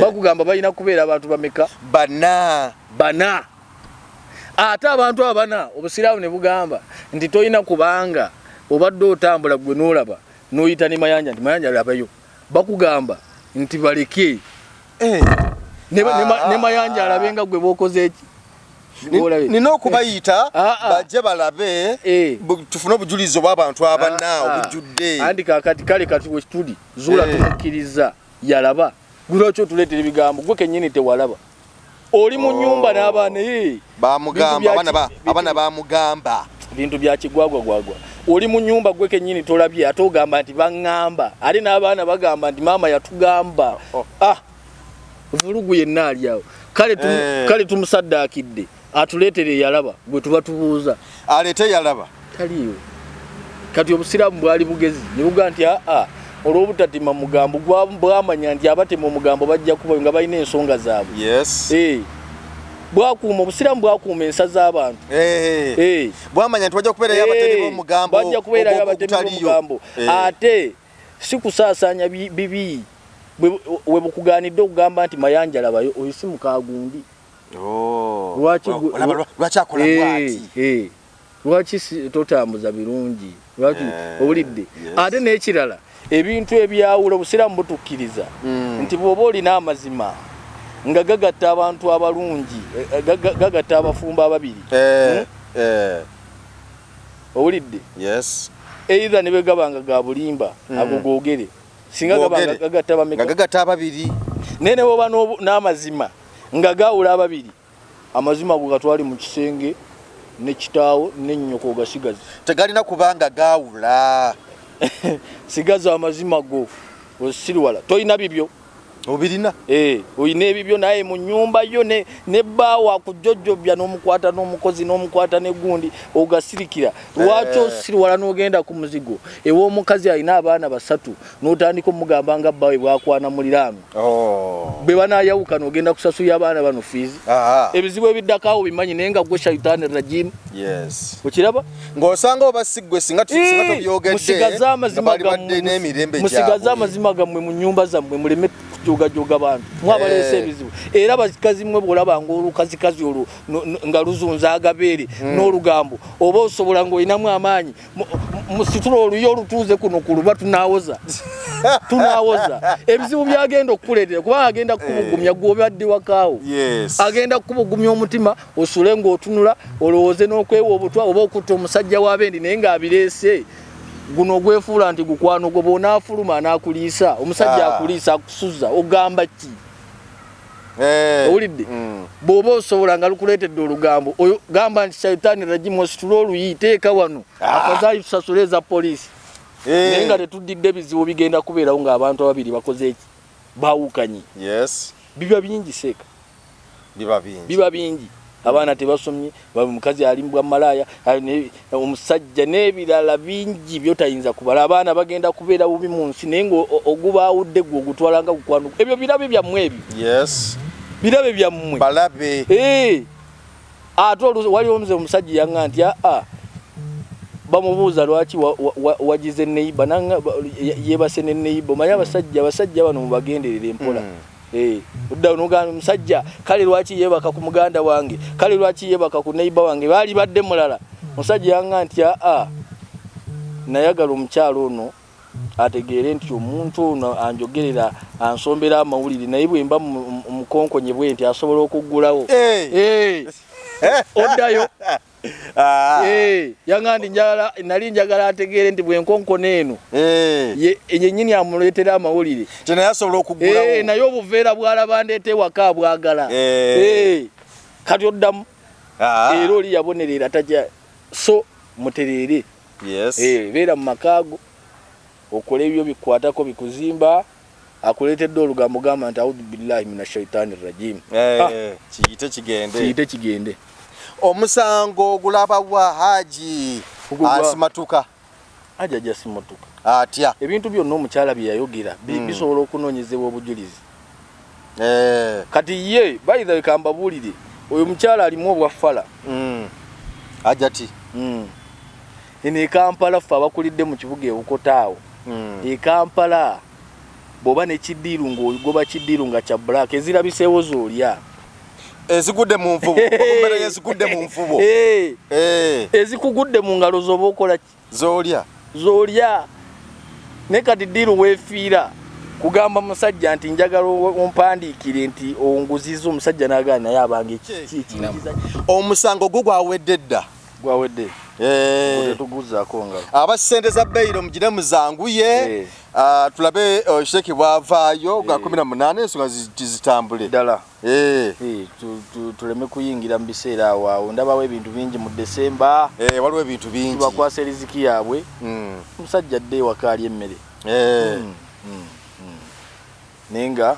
bakugamba balina kubeera abantu bameka bana ate abantu abana obusiraamu ne bugamba nti tolina kubanga obadde otambula gwe n'olaba n'oyita ne Mayanja nti Mayanja labayo bakugamba nti baleke ne Mayanja alabenga gwe bokoze eki nina okubayita bajje balabe tufune obujulizi obw'abantu abana obujjudde andi kakati kale kati we studi zuula tumukkiriza yalaba lwaki otuleetera ebigambo gwe kennyini tewalaba oli mu nnyumba n'abaana abana bamugamba bintu bya kigwagwagwagwa oli mu nnyumba gwe kennyini tolabye ate ogamba nti baŋŋamba ate n'abaana bagamba nti maama yatugamba vulugu yenna ali awo kale tumusaddaakidde atuleetere yalaba gwe tuba tubuuza aleete yalaba taliyo kati obusiraamu bwali bugezi ne buga nti olw'obutatima mugambo bwamanya nti abatema omugambo bajja kuba nga balina ensonga zaabwe bwakuuma obusiraamu bwakuuma ensa z'abantu bwamanya nti bajja kubeerayo abatemi b'omugambo ate si kusaasaanya bibi we bukugaanidde okugamba nti Mayanja labayo oyo si mukagundi lwaki totambuza birungi lwaki owulidde ate n'ekirala ebintu ebyawula obusiraamu butukkiriza nti bw'oba olina amazima nga gagatta abantu abalungi gagatta abafumbo ababiri owulidde either ne begabanga ga bulimba ago googere singa gabanga gagatta ababiri naye ne bwoba n'amazima nga gaawula ababiri amazima go gatwali mu kisenge ne kitaawo ne nnyoko gasigazi tegalina kubanga gaawula sigaza amazima go osiriwala tolina bibyo obirina oyina ebibyo naye mu nyumba yo ne baawo akujjojjobya n'omukozi n'omukwata negundi ogasirikira lwaki osiriwala n'ogenda ku muzigo ew'omukazi alina abaana 3 n'otandika omugamba nga bbawe bwakwana muliraano bwe banayawuka n'ogenda kusasula abaana bano fiizi ebizibu ebiddakaawo bimanyi naye nga gwe shaitaani rajimu okiraba ng'osanga oba siggwe singa tobyogedde musigaze amazima gammwe mu nnyumba zammwe muleme kujogajoga bantu mwabaleese ebizibu era bakazi mmwe bw'olabanga olukazikazi olwo nga luzunza agabeere n'olugambo oba osobola ng'olinamu amaanyi musitula oluyo olutuuze kuno ku luba tunaawoza ebizibu byagenda okukuleetera kubanga agenda kukubugumya gw'obadde wakaawo agenda kukubugumya omutima osule ng'otunula olowooze n'okwewa obutwa oba okutta omusajja w'abendi naye ng'abireese guno ogwefuula nti gukwano gwo bw'onaafuluma anaakuliisa omusajja akuliisa akusuza ogamba ki owulidde bw'oba osobola nga lukuleetedde olugambo gamba nti shaitaani rajimu ositule oluyi teeka wano akazaali tusasule eza poliisi naye nga tetuddidde bizibu bigenda kubeerawo ng'abantu ababiri bakoze eki baawukanye biba bingi seeka biba bingi abaana tebasomye omukazi ali bwa malaya omusajja n'ebirala bingi byotayinza kubala abaana bagenda kubeera bubi mu nsi naye ng'ogubaawudde gwe ogutwala nga gukwanduka ebyo birabe byammwe ebyo birabe byammwe balabe ate waliwo omuze omusajja yanga nti bamubuuza lwaki wagize neiba yebase ne neiba omanyi abasajja bano mubagenderera empola udda onogamba musajja kale lwaki yebaka ku muganda wange kale lwaki yebaka ku neiba wange baali badde mulala musajja yanga nti nayagala omukyalo ono ategeere nti omuntu ono anjogerera ansombera amawulire naye bwe mba mukonkonye bwe nti asobola okuggulawo oddayo yangandi nali njagala ategeere nti bwenkonkona eno yennyini amuleetera amawulire naye asobola okuggulawo naye obuveera bwalaba ndeete waka bwagala kati oddamu era oli yabonerera tajja so mutereere beera mu makaago okola ebyo bikwatako bikuzimba akuleetedde olugambo gamba nti audhu billahi minashaitaani rajimu kiyite kigende omusango ogulabawa haji asimatuka haji ajasimatuka atya ebintu byonna omukyala bye yayogera bisobola okunoonyezebwa obujulizi kati ye bayitha kambabuulire oyo mukyala alimu obwaffala ajati eno ekampala ffe abakulidde mu kibuga ewukotaawo ekampala bw'oba nekiddiiru ng'ogoba kiddiiru nga kya black ezirabiseewo zoolya ezigudde mu nfubo okumbera ezigudde mu nfubo ezikugudde mu ngalo zoba okola zoolya ne kati ddiiru weefiira kugamba musajja nti njagala ompandiikire nti onguziza omusajja n'agaana naye abanga ekikiza omusango gwo gwawedde dda gwawedde tetuguzaako ngalo abasente za beyiro mugire muzanguye tulabe sheki bwavaayo ga 18 ensonga zitambule ddala tuleme kuyingira mu biseera awo ndabawo ebintu bingi mu Desemba waliwo ebintu bingi tubakwasa eriziki yaabwe omusajja adde ewaka ali emmere naye nga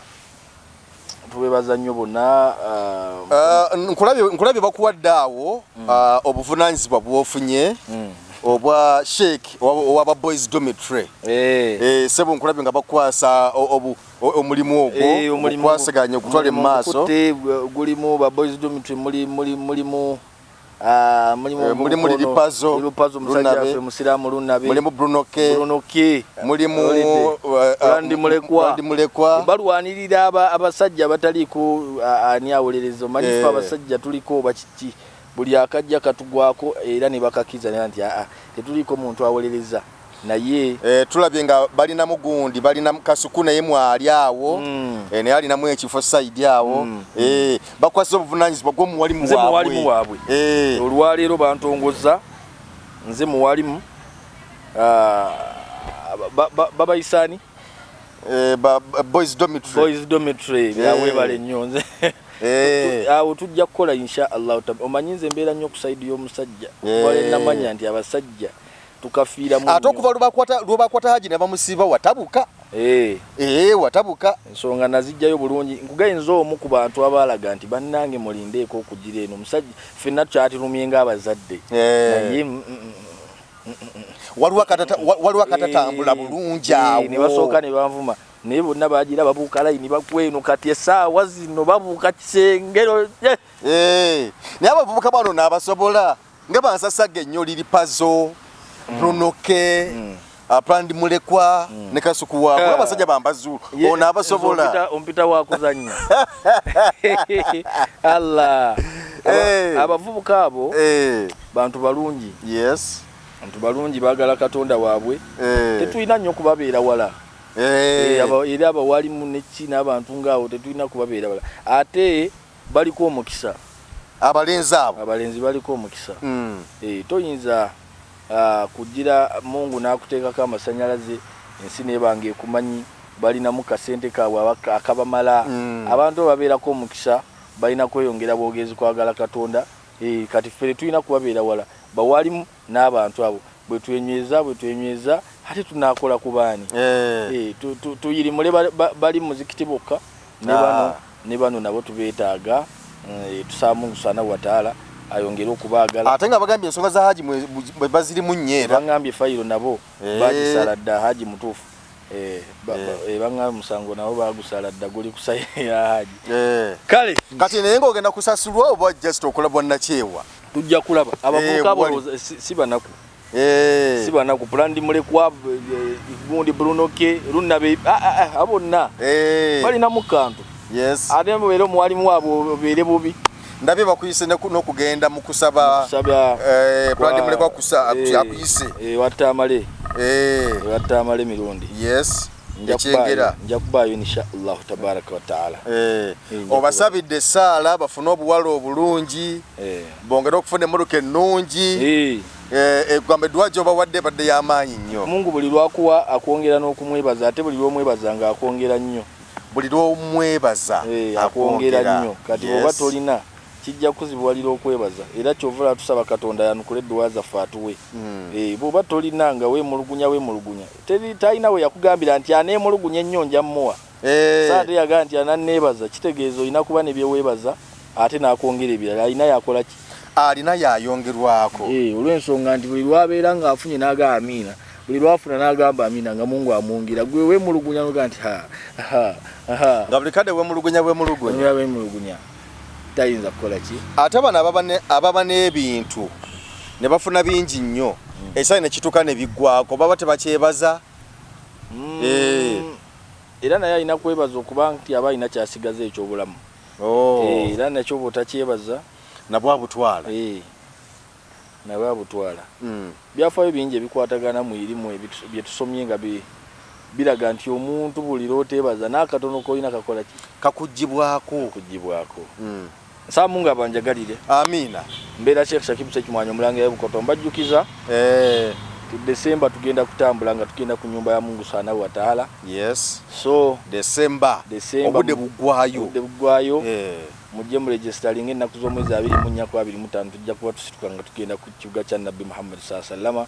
tubebaza nnyo bonna nkulabye bakuwadde awo obuvunaanyizibwa bwofunye obwa sheik owaba boys dormitory sebo nkulabye nga bakwasa omulimu ogwo okwasaganya okutwala mu maaso gulimu ba boys dormitory mulimu Lipazo musajja musiramu Lunabe mulimu Brunoke mulimu Landi Mulekwa balwanirira abasajja bataliko ani awolerezo manyifa abasajja tuliko bakiki buli akajja katugwako era ne bakakiza nti tetuliko muntu awolereza naye tulabye nga balina mugundi balina kasuku naye mwali awo ne alina mu ekifo side awo bakwasa obuvunaanyizibwa gwo muwalimu waabwe olwaleero bantongoza nze muwalimu babayisani boys dormitory yawebale nnyo nze awo tujja kukola insha Allah omanyi nze mbeera nnyo okusaidi y'omusajja wale namanya nti abasajja tukafiira mu ate okuva lwobakwata haji ne bamusiiba watabuka watabuka ensonga nazijjayo bulungi nkugayinza omu ku bantu abalaga nti bannange mulindeeko okugira eno omusajja ffenna tukyatirumye ng'abazadde naye waliwo akatatambula bulungi awo ne basooka ne banvuma naye bonna bagira babuuka layini bakweno kati essaawa zino babuuka kisengero naye abavubuka bano n'abasobola nga bansasagga ennyo liri pazo runoke Aprandi mulekwa ne kasuku wako abasajja bambazulu ono abasobola ompita wakuzanya Allah abavubuka abo bantu balungi yes bantu balungi bagala Katonda waabwe tetulina nnyo kubabeera wala era abawalimu nekina abantu ngaawo tetulina kubabeera wala ate baliko omukisa abalenzi baliko omukisa toyinza kugira Mungu nakuteekako amasanyalaze ensi nebanga ekumanyi balinamu kasente kaabwe akabamala abantu babeerako omukisa balina kweyongera bwogezi kwagala Katonda kati ffe tulina kubabeera wala bawalimu n'abantu abo bwe twenyweza ate tunakola ku baani tuyirimule bali muzikiti bokka ne bano nabo tubeetaaga tusaba Mungu subhanahu wa ta'ala ayongera okubaagala ate nga bagambye ensonga za haji bwe baziri mu nnyeera bangambye fayiro nabo bagisaladda haji mutuufu bangambye musango nabo bagusaladda guli kusaya haji kale kati naye ng'ogenda kusasulwa oba just okulabwa nakyewa tujja kulaba abavubuka abo si banaku si banaku pulandi mulekwa gundi brunoke runnabe abonna balina mu kantu ate mbeera omuwalimu waabwe obeere bubi ndabye bakuyise n'okugenda mu kusaba pulandi mulekwa akuyise watamale mirundi nja kubaayo insha Allah tabaraka wa taala obasabidde essaala bafune obuwala obulungi bongere okufuna emmotoka ennungi egwamba eddwa gy'obawadde badde y'amaanyi nnyo Mungu buli lwakuwa akwongera n'okumwebaza ate buli lwomwebaza nga akwongera nnyo buli lwomwebaza akwongera nnyo kati bw'oba tolina kijja kuzibuwalira okwebaza era kyovula tusaba Katonda yanukule edduwa zaffe atuwe bw'oba tolina nga weemulugunya talina we yakugambira nti aneemulugunya ennyo nja mmuwa saate yagaa nti ananneebaza kitegeeza olina kuba ne byeweebaza ate n'akwongera ebirala alina yakola ki alina yayongerwako olw'ensonga nti buli lwabeera ng'afunye n'aga amiina buli lwafuna n'agamba amiina nga Mungu amwongera gwe weemulugunya noga nti nga buli kadde weemulugunya tayinza kukola ki ate bano ababa n'ebintu ne bafuna bingi nnyo ekisayi ne kituuka ne biggwako baba tebakyebaza era naye alina kwebaza okuba nti aba alina kyasigaza ekyobulamu era nakyo bw'otakyebaza nabwabutwala byafaayo bingi ebikwatagana mu irimu bye tusomye nga biraga nti omuntu buli lw'oteebaza n'akatono k'olina kakola ki kakuggyibwako nsaba Mungu abanjagalire amiina mbeera Sheikh Shakibu Ssekimwanyi omulangira y'Ebukoto mbajjukiza Desemba tugenda kutambula nga tugenda ku nyumba ya Mungu subhanahu wa ta'ala so Desemba obudde buggwayo mujje mu registering ennaku z'omwezi 24 ku 25 tujja kuba tusituka nga tugenda ku kibuga kya Nabbi Muhammad sallallahu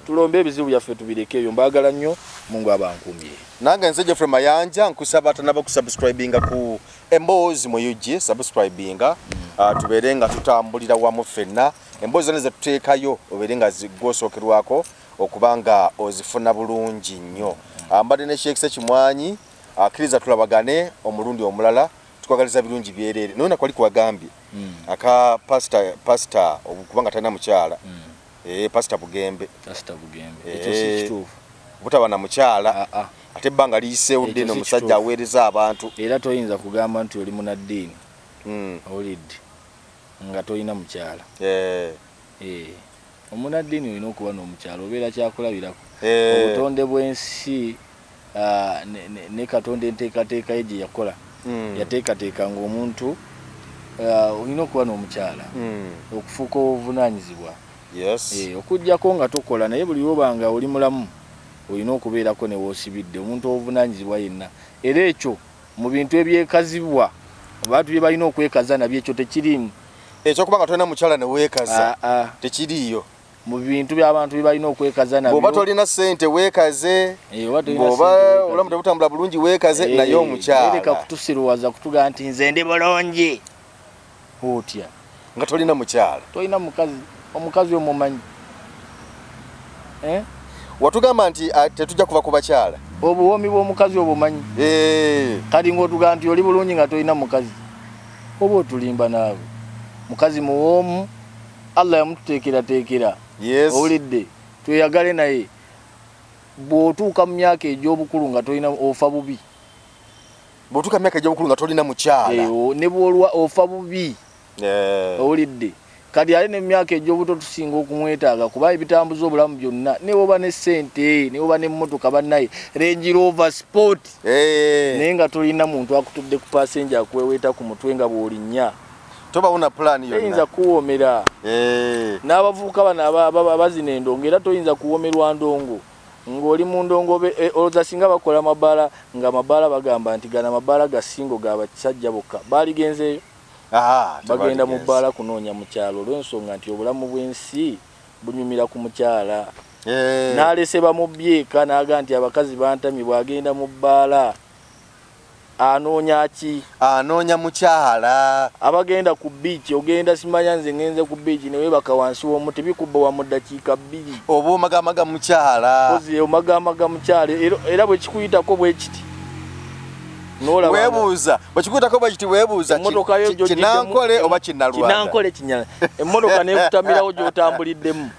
tulombe ebizibu byaffe tubireke eyo mbagala nnyo Mungu abankumye nange nze Geoffrey Mayanja nkusaba atanaba kusubscribinga ku Emboozi mu UG subscribinga tubeere nga tutambulira wamu ffenna emboozi zonna zetuteekayo obeere nga zigwosookerwako okubanga ozifuna bulungi nnyo mbadde ne Sheikh Ssekimwanyi akkiriza tulabagane omulundi omulala tukwagaliza birungi byerere nona kwali kwagambye aka pasta okubanga talina mukyala pasta Bugembe ekyo si kituufu butaba na mukyala ate ebbanga liyiseewo dde n'omusajja aweereza abantu era toyinza kugamba nti oli munaddiini olidde nga tolina mukyala omunaddiini olina okuba n'omukyala obeera kyakulabirako obutonde bw'ensi ne Katonda enteekateeka ye gye yakola yateekateeka ng'omuntu olina okuba n'omukyala okufuuka obuvunaanyizibwa okuggyako nga tokola naye buli lwobanga oli mulamu olina okubeerako ne woosibidde omuntu obuvunaanyizibwa yenna era ekyo mu bintu ebyekazibwa abantu bye balina okwekaza nabyo ekyo tekiriimu ekyokubanga tolina mukyala ne weekaza tekiriiyo mu bintu by'abantu bibalina okwekaza nabyo. Bw'oba tolina ssente weekaze, bw'oba olamu tebutambula bulungi weekaze, naye omukyala leka kutusiruwaza kutugaa nti nze ndi bulungi otya nga tolina mukyala. tolina mukazi, omukazi omumanyi. Watugamba nti tetujja kuva ku bakyala. Obuwomi bw'omukazi obumanyi. Kati ng'otugaa nti oli bulungi nga tolina mukazi, oba otulimba naawe. Mukazi muwoomu, Allah yamututeekerateekera. Owulidde tweyagale naye. Bw'otuuka mu myaka egy'obukulu nga tolina ofa bubi. Bw'otuuka mu myaka egy'obukulu nga tolina mukyala. Ne bw'olwa ofa bubi. Owulidde kati ali ne myaka egy'obuto tusinga okumwetaaga kuba ebitambuza obulamu byonna, ne woba ne ssente, ne woba n'emmotoka bannaye Range Rover Sport, naye nga tolina muntu akutudde ku passenger akweweeta ku mutwe nga bw'olinnya. Tobawuna plan yonna. Toyinza kuwoomera. N'abavubuka bano abazina endongo era toyinza kuwoomerwa ndongo. Ng'oli mu ndongo olowooza singa bakola mabaala, nga mabaala bagamba nti gana mabaala gasingo ga basajja bokka. Baaligenzeeyo? Bagenda mu bbaala kunoonya mukyalo olw'ensonga nti obulamu bw'ensi bunyumira ku mukyala. N'alese bamubbye eka n'aga nti abakazi bantamye, bw'agenda mu bbaala anoonya ki? Anoonya mukyala. Abagenda ku biiki, ogenda simanya nze ngenze ku biiki ne weebaka wansi w'omuti bikubba wa mu ddakiika 2. Oba omagamaga mukyala. Kozi omagamaga mukyala era bwe kikuyitako bwe kiti. Webuuza bwekikuyitako bwe kiti weebuuza kinankole oba kinnalwanda. Kinankole kinyala. Emmotoka neekutamirawo gy'otambuliddemu.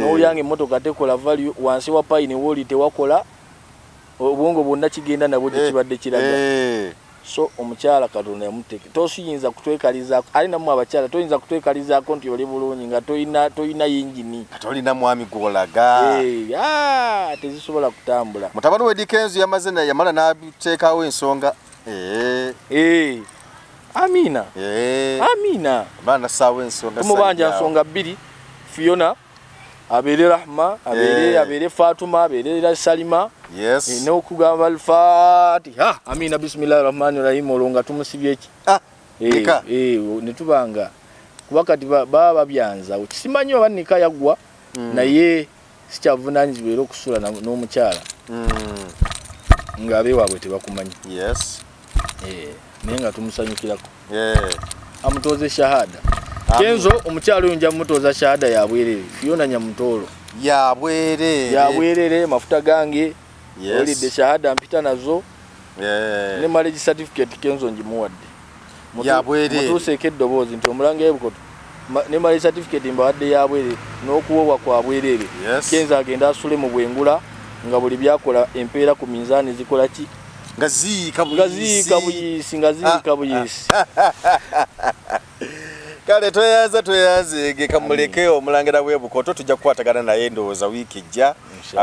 N'olyanga emmotoka tekola value wansi wa payini w'oli tewakola. Obwongo bwonna kigenda nabwo gye kibadde kiraga. So omukyala Katonda yamuteeka. Tosiyinza kutwekalizaako. Ali nammwe abakyala toyinza kutwekalizaako nti oli bulungi nga toyina yingini. Tolina mwami gw'olaga. Tezisobola kutambula. Mutabani we Dikenzo yamala n'abiteekawo ensonga. Amina. Amina. Baana saawo ensonga. Tumubanja nsonga 2. Fiona abeere Rahma, abeere Fatuma, abeere Salima. N'okugamba al-Fatiha. Amina bismillahirrahmanirrahim olwo nga tumusibye eki. Ne tubanga kuba kati baba babyanza okisimanyi oba nika yaggwa naye sikyavunaanyizibwa era okusula n'omukyala ng'abe waabwe tebakumanyi. Naye nga tumusanyukirako. Amutoze shahada. Kenzo omukyala oyo nja mumutoza shahada ya bwerere. Fiona Nyamutoolo ya bwerere mafuta gange. Olidde shahada mpita nazo. Ne marriage certificate Kenzo njimuwadde. Ya bwerere. Mutuuseeko eddoboozi nti Omulange Ebukoto ne marriage certificate mbawadde ya bwerere n'okuwowa kwa bwerere. Kenzo agenda asule mu bwengula nga buli byakola empeera ku minzaani zikola ki? Nga ziika buyisi. Kale tweyaze kamuleke Omulangira w'Ebukoto tujja kukwatagana naye ndowooza wiiki ejja.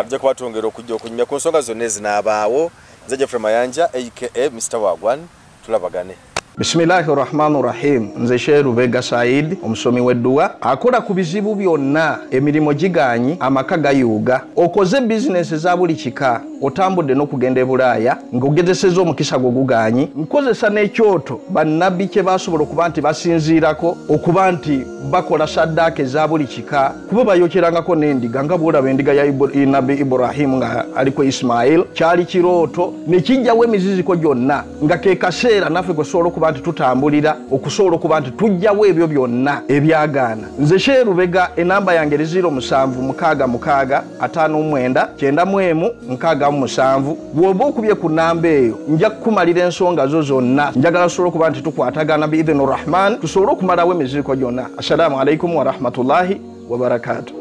Tujja kuba twongera okujja okunyumya ku nsonga zonna ezinaabaawo. Nze Geoffrey Mayanja aka Mr. Wagwan tulabagane. Bismillahirrahmanirrahim. Nze Sheikh Rubega Said omusomi w'edduwa akola ku bizibu byonna emirimu giganyi amaka gayuuga. Okoze bizinesi za buli kika otambudde n'okugenda e Bulaaya ng'ogezesezza omukisa gwo guganyi. Nkozesa n'ekyoto bannabbi kye basobola okuba nti basinziirako okuba nti bakola saddaaka eza buli kika kuba bayokyerangako n'endiga nga bw'olaba endiga ya Nabbi Ibrahim nga aliko Ismail. Kyali kirooto ne kijjawo emiziziko gyonna nga ke kaseera naffe gwe sobola okuba nti tutambulira okusobola okuba nti tujjawo ebyo byonna ebyagaana. Nze Sheikh Rubega enamba yange 0756599197 bw'oba okubye ku namba eyo nja kukumalira ensonga zo zonna. Njagala tusobole okuba nti tukwatagana biidhini rahman tusobole okumalawo emiziriko gyonna. Assalamu alaikum wa rahmatullahi wa barakatuh.